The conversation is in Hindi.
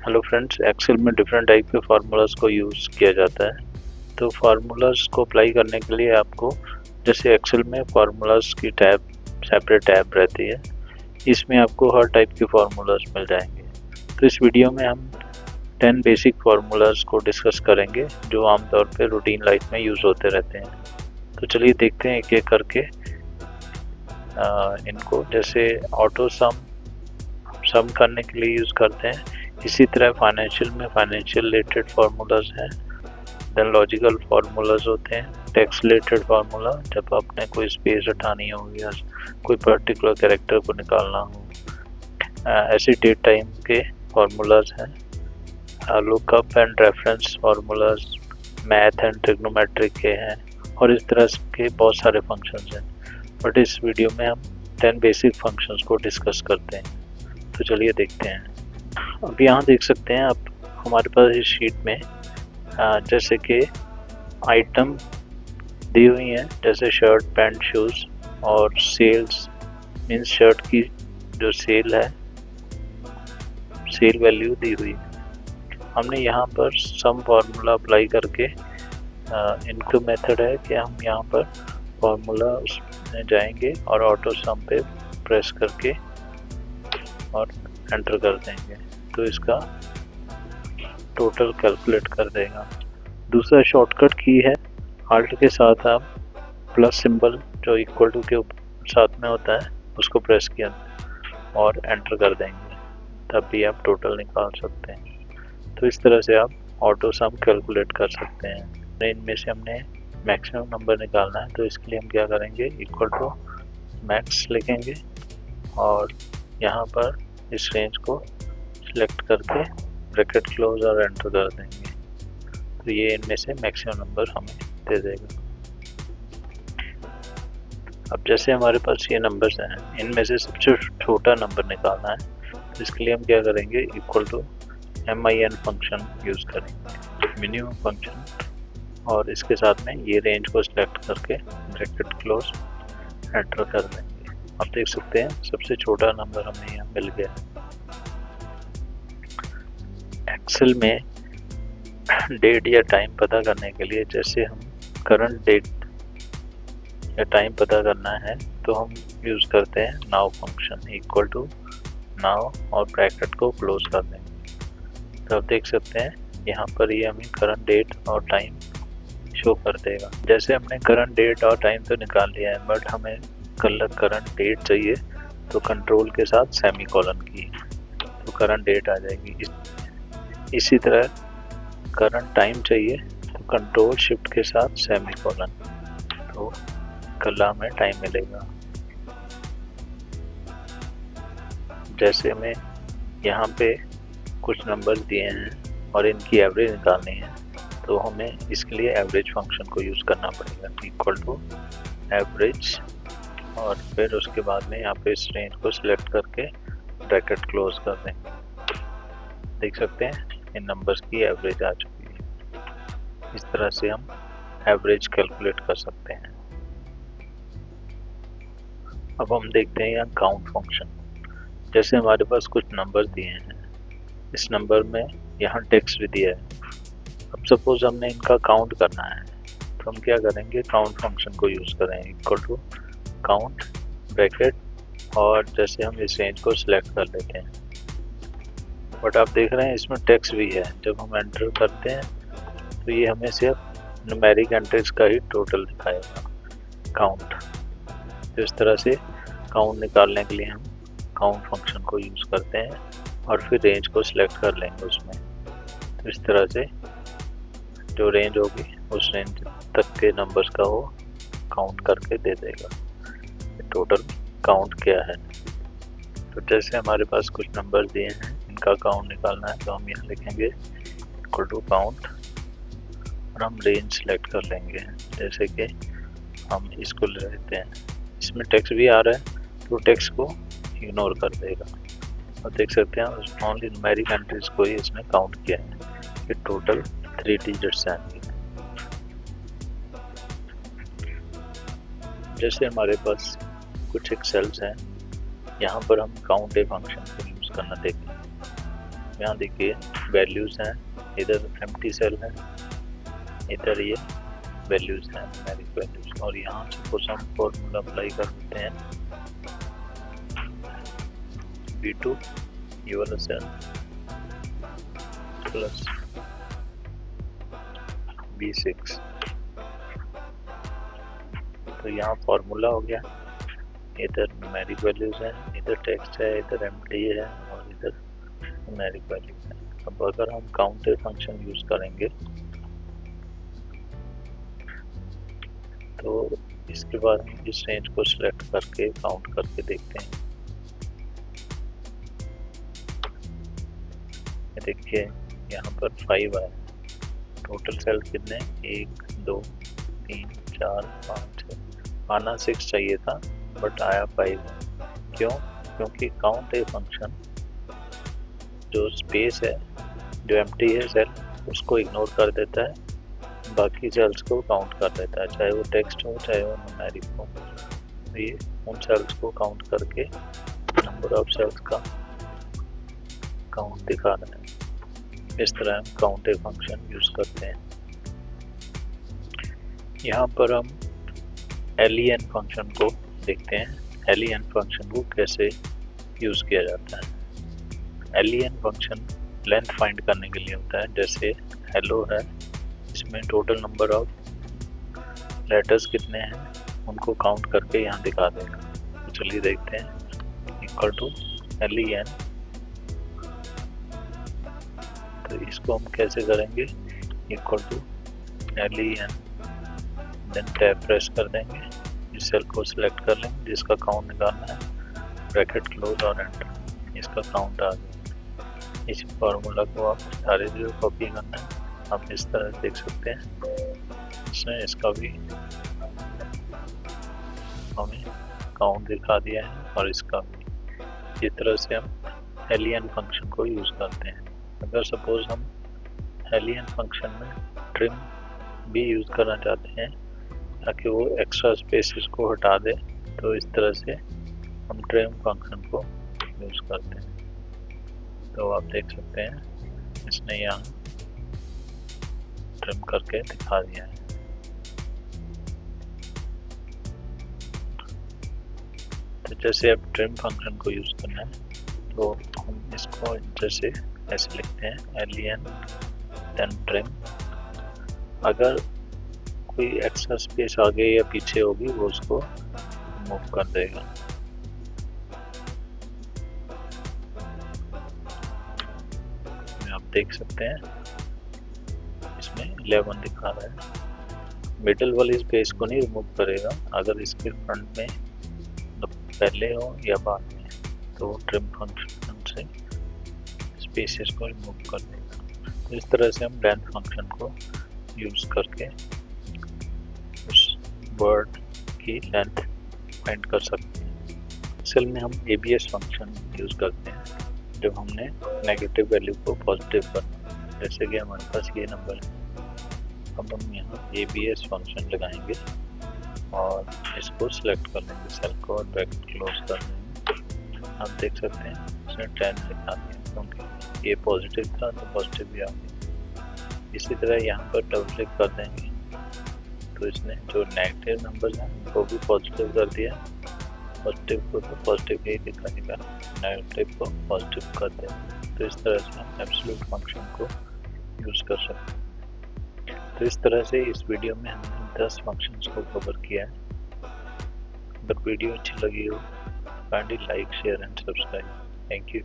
हेलो फ्रेंड्स, एक्सेल में डिफरेंट टाइप के फार्मूलाज को यूज़ किया जाता है। तो फार्मूलाज को अप्लाई करने के लिए आपको, जैसे एक्सेल में फार्मूलाज की टैब सेपरेट टैब रहती है, इसमें आपको हर टाइप के फार्मूलाज मिल जाएंगे। तो इस वीडियो में हम 10 बेसिक फार्मूलाज को डिस्कस करेंगे जो आमतौर पे रूटीन लाइफ में यूज़ होते रहते हैं। तो चलिए देखते हैं एक एक करके इनको। जैसे ऑटो सम करने के लिए यूज़ करते हैं। इसी तरह फाइनेंशियल में फाइनेंशियल रिलेटेड फार्मूलाज हैं। देन लॉजिकल फार्मूलाज होते हैं। टैक्स रिलेटेड फार्मूला, जब आपने कोई स्पेस हटानी हो या कोई पर्टिकुलर कैरेक्टर को निकालना हो। ऐसे डेट टाइम के फार्मूलाज हैं। Lookup and reference formulas math and trigonometric के हैं, और इस तरह के बहुत सारे फंक्शंस हैं। बट इस वीडियो में हम 10 बेसिक फंक्शंस को डिस्कस करते हैं। तो चलिए देखते हैं। अब यहाँ देख सकते हैं आप हमारे पास इस शीट में जैसे कि आइटम दी हुई हैं, जैसे शर्ट, पैंट, शूज़, और सेल्स मीन्स शर्ट की जो सेल है, सेल वैल्यू दी हुई है। हमने यहाँ पर सम फार्मूला अप्लाई करके इनको मेथड है कि हम यहाँ पर फार्मूला उसमें जाएंगे और ऑटो सम पे प्रेस करके और एंटर कर देंगे, तो इसका टोटल कैलकुलेट कर देगा। दूसरा शॉर्टकट की है, आल्ट के साथ आप प्लस सिंबल जो इक्वल टू के साथ में होता है उसको प्रेस किया और एंटर कर देंगे, तब भी आप टोटल निकाल सकते हैं। तो इस तरह से आप ऑटो सम कैलकुलेट कर सकते हैं। इनमें से हमने मैक्सिमम नंबर निकालना है, तो इसके लिए हम क्या करेंगे, इक्वल टू मैक्स लिखेंगे और यहाँ पर इस रेंज को सिलेक्ट करके ब्रैकेट क्लोज और एंटर कर देंगे, तो ये इनमें से मैक्सिमम नंबर हमें दे देगा। अब जैसे हमारे पास ये नंबर्स हैं, इनमें से सबसे छोटा नंबर निकालना है, तो इसके लिए हम क्या करेंगे, equal to min function use करेंगे, मिनिमम फंक्शन, और इसके साथ में ये रेंज को सिलेक्ट करके ब्रैकेट क्लोज एंटर कर देंगे। आप देख सकते हैं सबसे छोटा नंबर हमें यहाँ मिल गया। एक्सेल में डेट या टाइम पता करने के लिए, जैसे हम करंट डेट या टाइम पता करना है, तो हम यूज़ करते हैं now function, equal to now और ब्रैकेट को क्लोज कर देंगे। तो आप देख सकते हैं यहाँ पर ये हमें करंट डेट और टाइम शो कर देगा। जैसे हमने करंट डेट और टाइम तो निकाल लिया है, बट हमें करंट डेट चाहिए, तो कंट्रोल के साथ सेमी कॉलन की, तो करंट डेट आ जाएगी। इसी तरह करंट टाइम चाहिए, तो कंट्रोल शिफ्ट के साथ सेमी कॉलन, तो कल हमें टाइम मिलेगा। जैसे हमें यहाँ पे कुछ नंबर्स दिए हैं और इनकी एवरेज निकालनी है, तो हमें इसके लिए एवरेज फंक्शन को यूज़ करना पड़ेगा, इक्वल टू एवरेज, और फिर उसके बाद में यहाँ पे इस रेंज को सिलेक्ट करके ब्रैकेट क्लोज कर देंगे। देख सकते हैं इन नंबर्स की एवरेज आ चुकी है। इस तरह से हम एवरेज कैलकुलेट कर सकते हैं। अब हम देखते हैं यहाँ काउंट फंक्शन। जैसे हमारे पास कुछ नंबर दिए हैं, इस नंबर में यहाँ टेक्स्ट भी दिया है। अब सपोज हमने इनका काउंट करना है, तो हम क्या करेंगे, काउंट फंक्शन को यूज़ करेंगे, इक्वल टू काउंट ब्रैकेट, और जैसे हम इस रेंज को सिलेक्ट कर लेते हैं। बट आप देख रहे हैं इसमें टेक्स्ट भी है, जब हम एंटर करते हैं तो ये हमें सिर्फ न्यूमेरिक एंट्रीज का ही टोटल दिखाएगा, काउंट। तो इस तरह से काउंट निकालने के लिए हम काउंट फंक्शन को यूज़ करते हैं और फिर रेंज को सिलेक्ट कर लेंगे उसमें। तो इस तरह से जो रेंज होगी उस रेंज तक के नंबर्स का वो काउंट करके दे देगा, टोटल काउंट क्या है। तो जैसे हमारे पास कुछ नंबर दिए हैं, इनका काउंट निकालना है, तो हम यहाँ लिखेंगे इक्वल टू काउंट और हम रेंज सेलेक्ट कर लेंगे। जैसे कि हम इसको ले लेते हैं, इसमें टेक्स्ट भी आ रहा है, तो टेक्स्ट को इग्नोर कर देगा। और देख सकते हैं ओनली न्यूमेरिक एंट्रीज को ही इसने काउंट किया है, कि टोटल 3 डिजिट्स हैं। जैसे हमारे पास कुछ एक्सेल्स हैं, यहाँ पर हम काउंट ए फंक्शन को यूज़ करना देखेंगे। यहाँ देखिए वैल्यूज़ हैं, इधर एम्प्टी सेल है, इधर ये वैल्यूज़ हैं, न्यूमेरिक वैल्यूज़, और यहाँ सपोज हम फॉर्मूला अप्लाई कर देते हैं B2 ये वाला सेल प्लस B6, तो यहाँ फॉर्मूला हो गया, इधर न्यूमेरिक वैल्यूज़ हैं, इधर टेक्स्ट है, इधर एम्प्टी है और इधर न्यूमेरिक वैल्यूज़ है। अब अगर हम काउंटर फंक्शन यूज़ करेंगे तो इसके बाद हम इस रेंज को सिलेक्ट करके काउंट करके देखते हैं। देखिए यहाँ पर 5 आया, टोटल सेल कितने 1 2 3 4 5 6, आना 6 चाहिए था बट आया 5। क्यों? क्योंकि काउंट ए फंक्शन जो स्पेस है, जो एम्प्टी है सेल, उसको इग्नोर कर देता है, बाकी सेल्स को काउंट कर देता है, चाहे वो टेक्स्ट हो चाहे वो न्यूमेरिक हो। तो ये उन सेल्स को काउंट करके नंबर ऑफ सेल्स का काउंट दिखा रहा है। इस तरह हम काउंट ए फंक्शन यूज़ करते हैं। यहाँ पर हम len फंक्शन को देखते हैं। len फंक्शन को कैसे यूज़ किया जाता है। len फंक्शन लेंथ फाइंड करने के लिए होता है। जैसे हेलो है, इसमें टोटल नंबर ऑफ लेटर्स कितने हैं उनको काउंट करके यहाँ दिखा देगा। तो चलिए देखते हैं, इक्वल टू len। तो इसको हम कैसे करेंगे, equal to len, then tab press कर देंगे, इस सेल को सिलेक्ट कर लेंगे जिसका काउंट निकालना है, ब्रैकेट क्लोज और एंटर, इसका काउंट आ गया। इस फार्मूला को आप सारे जो कॉपी करना है आप इस तरह देख सकते हैं। इसने इसका भी हमें काउंट दिखा दिया है और इसका भी। इस तरह से हम len फंक्शन को यूज़ करते हैं। अगर सपोज हम len फंक्शन में ट्रिम भी यूज़ करना चाहते हैं ताकि वो एक्स्ट्रा स्पेसेस को हटा दे, तो इस तरह से हम ट्रिम फंक्शन को यूज़ करते हैं। तो आप देख सकते हैं इसने यहाँ ट्रिम करके दिखा दिया है। तो जैसे अब ट्रिम फंक्शन को यूज़ करना है तो हम इसको जैसे ऐसे लिखते हैं len देन ट्रिम। अगर कोई एक्स्ट्रा स्पेस आगे या पीछे होगी वो उसको मूव कर देगा। आप देख सकते हैं इसमें 11 दिखा रहा है। मिडिल वाली स्पेस को नहीं रिमूव करेगा, अगर इसके फ्रंट में पहले हो या बाद में, तो ट्रिम फंक्शन से स्पेसेस को रिमूव कर देगा। तो इस तरह से हम लेंथ फंक्शन को यूज़ करके उस वर्ड की लेंथ फाइंड कर सकते हैं। असल में हम abs फंक्शन यूज़ करते हैं जब हमने नेगेटिव वैल्यू को पॉजिटिव करना। जैसे कि हमारे पास ये नंबर है, अब हम यहाँ abs फंक्शन लगाएंगे और इसको सिलेक्ट कर लेंगे, सेल को और ब्रैकेट क्लोज कर देंगे। आप देख सकते हैं इसने 10 दिखा दिया क्योंकि ये पॉजिटिव था तो पॉजिटिव भी आ गया। इसी तरह यहाँ पर डबल क्लिक कर देंगे तो इसने जो नेगेटिव नंबर हैं उनको भी पॉजिटिव कर दिया, पॉजिटिव को तो पॉजिटिव ही दिखाएगा, नेगेटिव को पॉजिटिव कर देंगे। तो इस तरह से हम एब्सोल्यूट फंक्शन को यूज़ कर सकते हैं। तो इस तरह से इस वीडियो में हमने 10 फंक्शंस को कवर किया है। अगर वीडियो अच्छी लगी हो kindly like share and subscribe. Thank you.